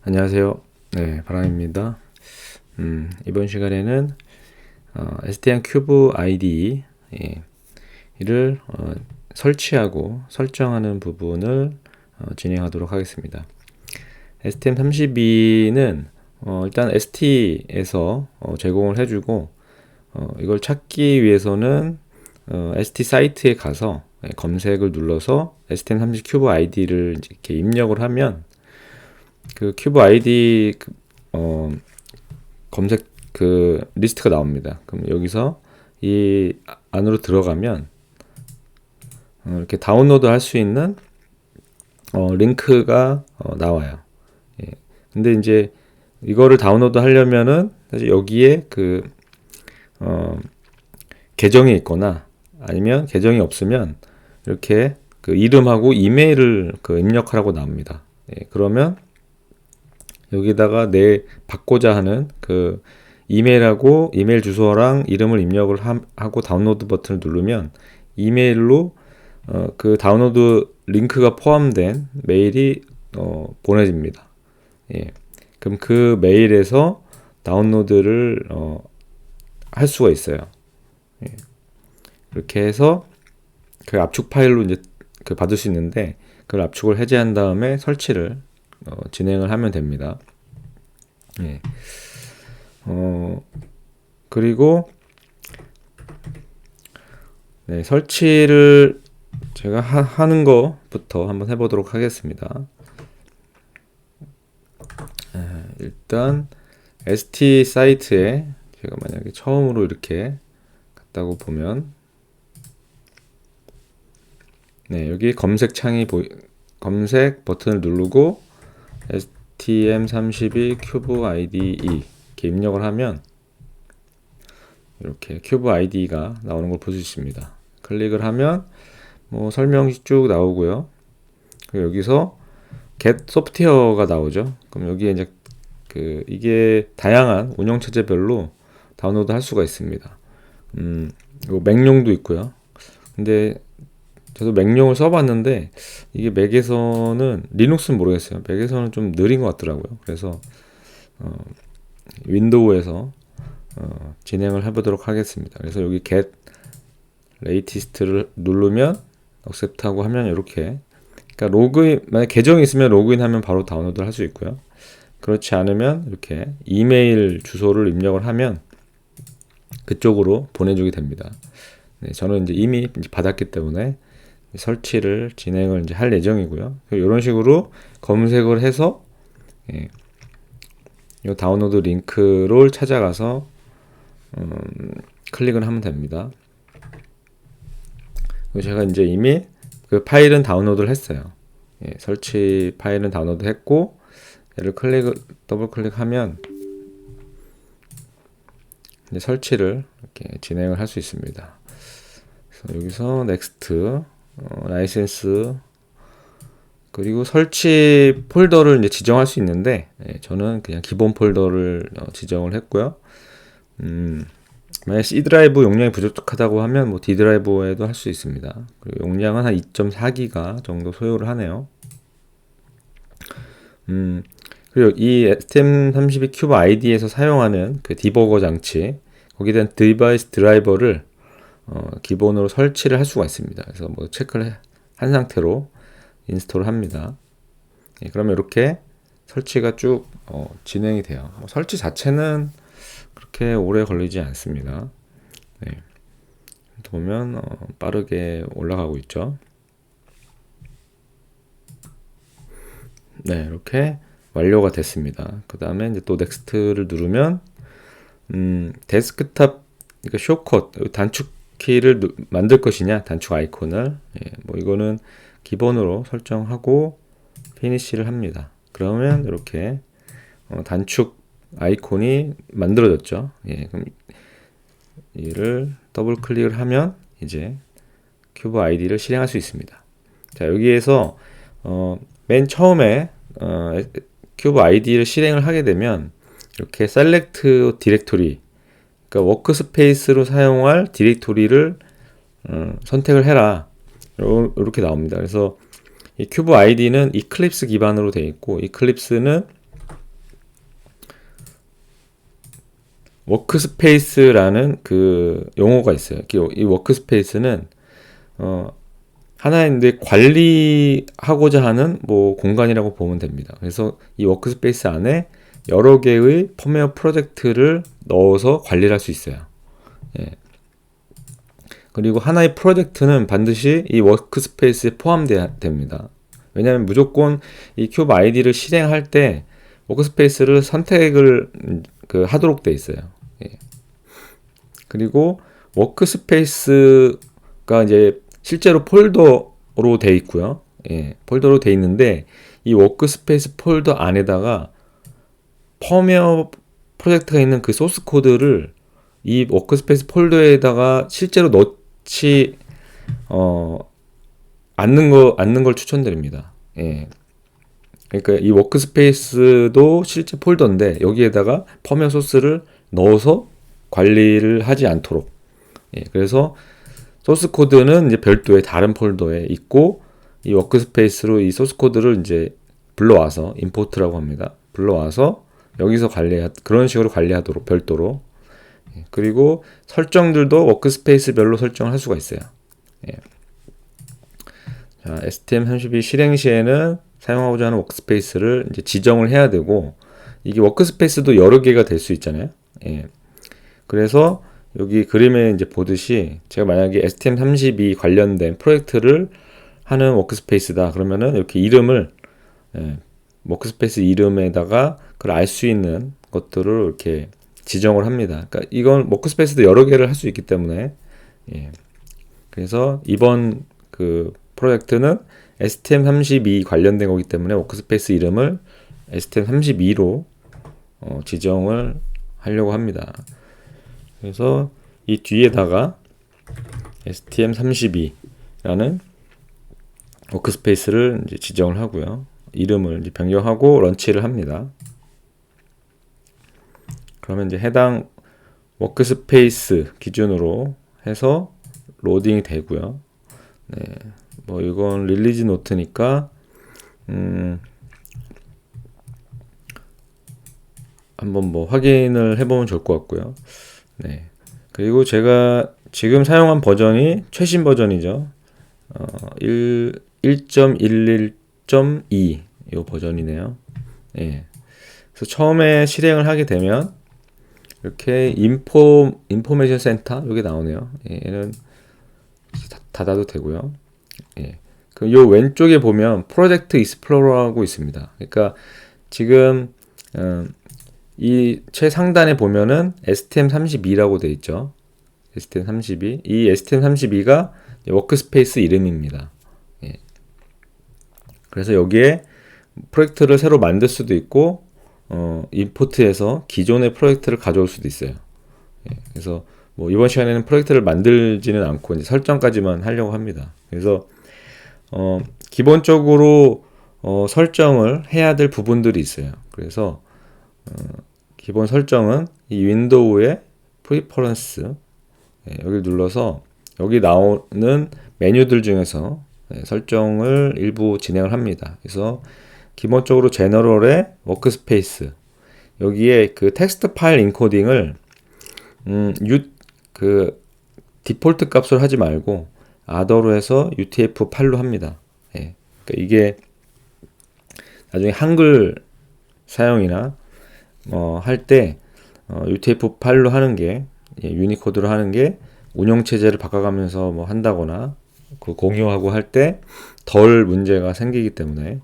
안녕하세요. 네, 바람입니다. 이번 시간에는 STM 큐브 IDE 를 설치하고 설정하는 부분을 진행하도록 하겠습니다. STM32는 일단 ST에서 제공을 해주고 이걸 찾기 위해서는 ST 사이트에 가서 검색을 눌러서 STM30 큐브 ID를 이렇게 입력을 하면 그 큐브 아이디 검색 그 리스트가 나옵니다. 그럼 여기서 이 안으로 들어가면 이렇게 다운로드 할 수 있는 링크가 나와요. 예. 근데 이제 이거를 다운로드 하려면은 사실 여기에 그 계정이 있거나 아니면 계정이 없으면 이렇게 그 이름하고 이메일을 그 입력하라고 나옵니다. 예. 그러면 여기다가 내 받고자 하는 그 이메일하고 이메일 주소랑 이름을 입력을 하고 다운로드 버튼을 누르면 이메일로 그 다운로드 링크가 포함된 메일이 보내집니다. 예. 그럼 그 메일에서 다운로드를 할 수가 있어요. 예. 이렇게 해서 그 압축 파일로 이제 그 받을 수 있는데 그걸 압축을 해제한 다음에 설치를 진행을 하면 됩니다. 예. 그리고 네, 설치를 제가 하는 거부터 한번 해보도록 하겠습니다. 일단 ST 사이트에 제가 만약에 처음으로 이렇게 갔다고 보면 네, 여기 검색 창이 검색 버튼을 누르고 STM32 큐브 IDE 이렇게 입력을 하면 이렇게 큐브 ID가 나오는 걸 볼 수 있습니다. 클릭을 하면 뭐 설명이 쭉 나오고요. 그리고 여기서 get 소프트웨어가 나오죠. 그럼 여기에 이제 이게 다양한 운영 체제별로 다운로드 할 수가 있습니다. 맥용도 있고요. 근데 저도 맥용을 써봤는데 이게 맥에서는 리눅스는 모르겠어요. 맥에서는 좀 느린 것 같더라고요. 그래서 윈도우에서 진행을 해보도록 하겠습니다. 그래서 여기 get latest를 누르면 accept하고 하면 이렇게 그러니까 로그인 만약 계정이 있으면 로그인하면 바로 다운로드를 할 수 있고요. 그렇지 않으면 이렇게 이메일 주소를 입력을 하면 그쪽으로 보내주게 됩니다. 네, 저는 이제 이미 받았기 때문에 설치를 진행을 이제 할 예정이고요. 이런 식으로 검색을 해서 이 다운로드 링크를 찾아가서 클릭을 하면 됩니다. 제가 이제 이미 그 파일은 다운로드를 했어요. 예, 설치 파일은 다운로드 했고 얘를 더블 클릭하면 이제 설치를 이렇게 진행을 할 수 있습니다. 그래서 여기서 넥스트 라이센스 그리고 설치 폴더를 이제 지정할 수 있는데 저는 그냥 기본 폴더를 지정을 했고요. 만약 C 드라이브 용량이 부족하다고 하면 뭐 D 드라이브에도 할 수 있습니다. 그리고 용량은 한 2.4기가 정도 소요를 하네요. 그리고 이 STM32 큐브 ID에서 사용하는 그 디버거 장치 거기에 대한 디바이스 드라이버를 기본으로 설치를 할 수가 있습니다. 그래서 뭐 체크를 한 상태로 인스톨을 합니다. 예, 그러면 이렇게 설치가 쭉 진행이 돼요. 설치 자체는 그렇게 오래 걸리지 않습니다. 네. 보면 빠르게 올라가고 있죠. 네, 이렇게 완료가 됐습니다. 그 다음에 이제 또 넥스트를 누르면 데스크탑 그러니까 쇼컷 단축 키를 만들 것이냐 단축 아이콘을 뭐 이거는 기본으로 설정하고 피니시를 합니다. 그러면 이렇게 단축 아이콘이 만들어졌죠. 그럼 이를 더블 클릭을 하면 이제 큐브 아이디를 실행할 수 있습니다. 자, 여기에서 맨 처음에 큐브 아이디를 실행을 하게 되면 이렇게 셀렉트 디렉토리 그러니까 워크스페이스로 사용할 디렉토리를 선택을 해라 이렇게 나옵니다. 그래서 이 큐브 아이디는 이클립스 기반으로 되어 있고 이클립스는 워크스페이스라는 그 용어가 있어요. 이 워크스페이스는 하나인데 관리하고자 하는 뭐 공간이라고 보면 됩니다. 그래서 이 워크스페이스 안에 여러 개의 펌웨어 프로젝트를 넣어서 관리를 할 수 있어요. 예. 그리고 하나의 프로젝트는 반드시 이 워크스페이스에 포함됩니다. 왜냐하면 무조건 이 큐브 아이디를 실행할 때 워크스페이스를 선택을 하도록 돼 있어요. 예. 그리고 워크스페이스가 이제 실제로 폴더로 돼 있고요. 예, 폴더로 돼 있는데 이 워크스페이스 폴더 안에다가 펌웨어 프로젝트가 있는 그 소스 코드를 이 워크스페이스 폴더에다가 실제로 넣지 않는 걸 추천드립니다. 예. 그러니까 이 워크스페이스도 실제 폴더인데 여기에다가 펌웨어 소스를 넣어서 관리를 하지 않도록. 예. 그래서 소스 코드는 이제 별도의 다른 폴더에 있고 이 워크스페이스로 이 소스 코드를 이제 불러와서 임포트라고 합니다. 불러와서 여기서 그런 식으로 관리하도록 별도로. 예. 그리고 설정들도 워크스페이스별로 설정을 할 수가 있어요. 예. 자, STM32 실행 시에는 사용하고자 하는 워크스페이스를 이제 지정을 해야 되고 이게 워크스페이스도 여러 개가 될 수 있잖아요. 예. 그래서 여기 그림에 이제 보듯이 제가 만약에 STM32 관련된 프로젝트를 하는 워크스페이스다 그러면은 이렇게 이름을 워크스페이스 이름에다가 그걸 알 수 있는 것들을 이렇게 지정을 합니다. 그러니까 이건 워크스페이스도 여러 개를 할 수 있기 때문에 그래서 이번 그 프로젝트는 STM32 관련된 거기 때문에 워크스페이스 이름을 STM32로 지정을 하려고 합니다. 그래서 이 뒤에다가 STM32라는 워크스페이스를 이제 지정을 하고요. 이름을 이제 변경하고 런치를 합니다. 그러면 이제 해당 워크스페이스 기준으로 해서 로딩이 되고요. 네, 뭐 이건 릴리즈 노트니까 한번 뭐 확인을 해보면 좋을 것 같고요. 네. 그리고 제가 지금 사용한 버전이 최신 버전이죠. 1.11.2 이 버전이네요. 예. 그래서 처음에 실행을 하게 되면 이렇게 인포메이션 센터 여기 나오네요. 예, 얘는 닫아도 되고요. 예. 그럼 요 왼쪽에 보면 프로젝트 익스플로러라고 있습니다. 그러니까 지금 이 최상단에 보면은 STM32라고 되어 있죠. STM32. 이 STM32가 워크스페이스 이름입니다. 예. 그래서 여기에 프로젝트를 새로 만들 수도 있고, 임포트해서 기존의 프로젝트를 가져올 수도 있어요. 예. 그래서 뭐 이번 시간에는 프로젝트를 만들지는 않고 이제 설정까지만 하려고 합니다. 그래서 기본적으로 설정을 해야 될 부분들이 있어요. 그래서 기본 설정은 이 윈도우의 프리퍼런스 여기를 눌러서 여기 나오는 메뉴들 중에서 설정을 일부 진행을 합니다. 그래서 기본적으로 제너럴의 워크스페이스 여기에 그 텍스트 파일 인코딩을 그 디폴트 값으로 하지 말고 아더로 해서 UTF-8로 합니다. 예. 그러니까 이게 나중에 한글 사용이나 할 때 UTF-8로 하는 게 유니코드로 하는 게 운영 체제를 바꿔가면서 뭐 한다거나 그 공유하고 할 때 덜 문제가 생기기 때문에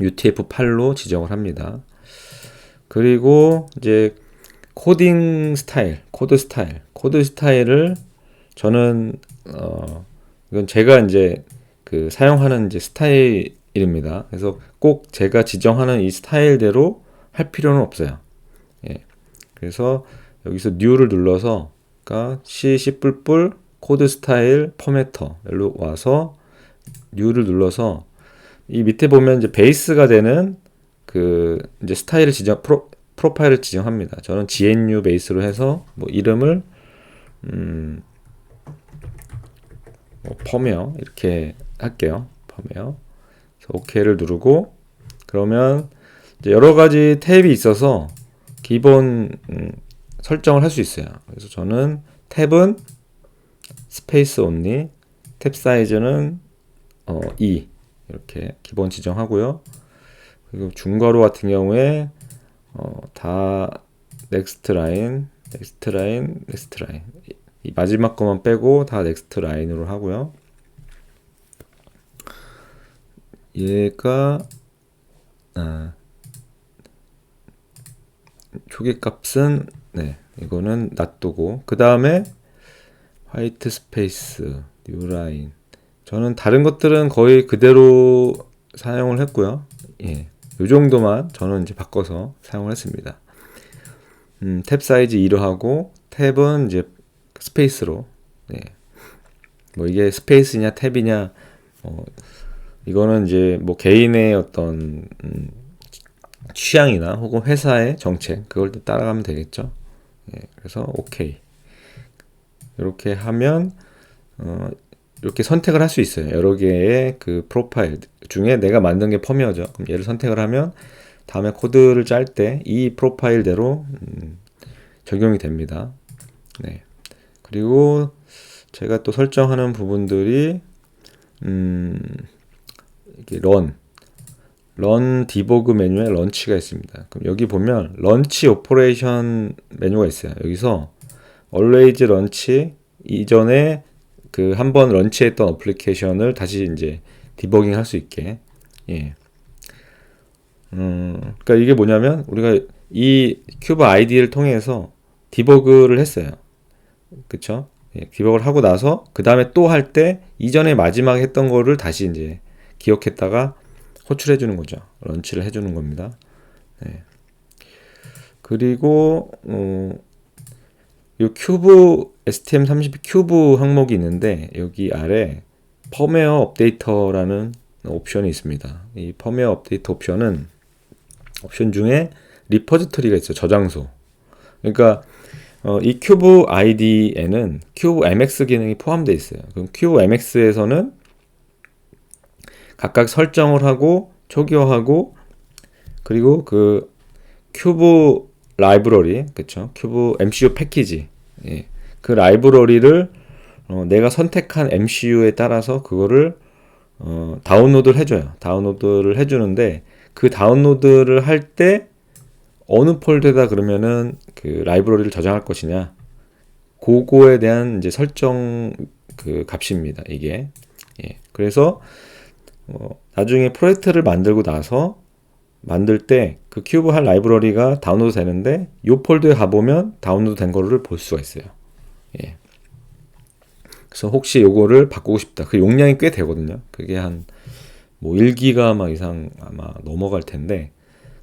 UTF-8로 지정을 합니다. 그리고 이제 코딩 스타일, 코드 스타일을 저는 이건 제가 이제 그 사용하는 이제 스타일입니다. 그래서 꼭 제가 지정하는 이 스타일대로 할 필요는 없어요. 예. 그래서 여기서 new를 눌러서 그러니까 C++ 코드 스타일 포매터로 와서 new를 눌러서 이 밑에 보면 이제 베이스가 되는 그 이제 스타일을 프로파일을 지정합니다. 저는 GNU 베이스로 해서 뭐 이름을 뭐 펌웨어 이렇게 할게요. 펌웨어. OK를 누르고 그러면 이제 여러 가지 탭이 있어서 기본 설정을 할 수 있어요. 그래서 저는 탭은 스페이스 온리, 탭 사이즈는 2 이렇게 기본 지정하고요. 그리고 중괄호 같은 경우에 다 넥스트 라인, 넥스트 라인, 넥스트 라인, 이 마지막 거만 빼고 다 넥스트 라인으로 하고요. 얘가 초기값은 이거는 놔두고, 그 다음에 화이트 스페이스, 뉴 라인, 저는 다른 것들은 거의 그대로 사용을 했고요. 이 정도만 저는 이제 바꿔서 사용을 했습니다. 탭 사이즈 2로 하고, 탭은 이제 스페이스로, 뭐 이게 스페이스냐 탭이냐, 이거는 이제 뭐 개인의 어떤 취향이나 혹은 회사의 정책, 그걸 따라가면 되겠죠. 그래서 오케이. 이렇게 하면 이렇게 선택을 할 수 있어요. 여러 개의 그 프로파일 중에 내가 만든 게 펌웨어죠. 그럼 얘를 선택을 하면 다음에 코드를 짤 때 이 프로파일대로 적용이 됩니다. 그리고 제가 또 설정하는 부분들이 이렇게 런 디버그 메뉴에 런치가 있습니다. 그럼 여기 보면 런치 오퍼레이션 메뉴가 있어요. 여기서 always 런치, 이전에 그 한번 런치했던 어플리케이션을 다시 이제 디버깅 할 수 있게. 그러니까 이게 뭐냐면 우리가 이 큐브 아이디를 통해서 디버그를 했어요. 그쵸? 디버그를 하고 나서 그 다음에 또 할 때 이전에 마지막에 했던 거를 다시 이제 기억했다가 호출해 주는 거죠. 런치를 해 주는 겁니다. 그리고 이 큐브 STM32 큐브 항목이 있는데 여기 아래 펌웨어 업데이터라는 옵션이 있습니다. 이 펌웨어 업데이터 옵션 중에 리포지터리가 있어요. 저장소. 그러니까 이 큐브 ID에는 큐브 MX 기능이 포함되어 있어요. 그럼 큐브 MX에서는 각각 설정을 하고 초기화하고, 그리고 그 큐브 라이브러리, 그쵸? 큐브 MCU 패키지, 그 라이브러리를 내가 선택한 MCU에 따라서 그거를 다운로드를 해줘요. 다운로드를 해주는데 그 다운로드를 할 때 어느 폴더에다 그러면은 그 라이브러리를 저장할 것이냐, 그거에 대한 이제 설정 그 값입니다. 이게. 그래서 나중에 프로젝트를 만들고 나서 만들 때 그 큐브 할 라이브러리가 다운로드 되는데 이 폴더에 가보면 다운로드 된 거를 볼 수가 있어요. 그래서 혹시 요거를 바꾸고 싶다. 그 용량이 꽤 되거든요. 그게 한 뭐 1기가 막 이상 아마 넘어갈 텐데,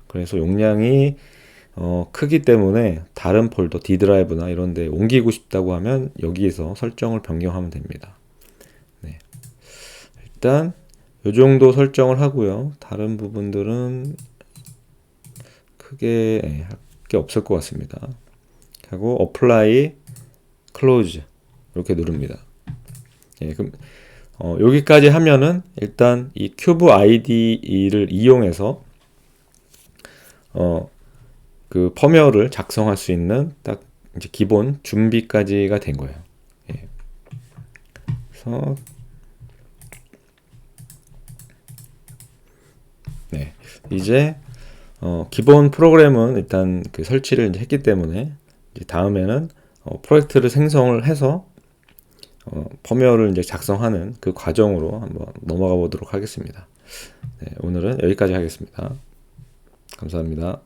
그래서 용량이 크기 때문에 다른 폴더 D 드라이브나 이런 데 옮기고 싶다고 하면 여기에서 설정을 변경하면 됩니다. 일단 요 정도 설정을 하고요. 다른 부분들은 크게 할 게 없을 것 같습니다. 하고 apply, close 이렇게 누릅니다. 그럼 여기까지 하면은 일단 이 큐브 IDE를 이용해서 그 펌웨어를 작성할 수 있는 딱 이제 기본 준비까지가 된 거예요. 그래서 이제 기본 프로그램은 일단 그 설치를 이제 했기 때문에 이제 다음에는 프로젝트를 생성을 해서 펌웨어를 이제 작성하는 그 과정으로 한번 넘어가 보도록 하겠습니다. 오늘은 여기까지 하겠습니다. 감사합니다.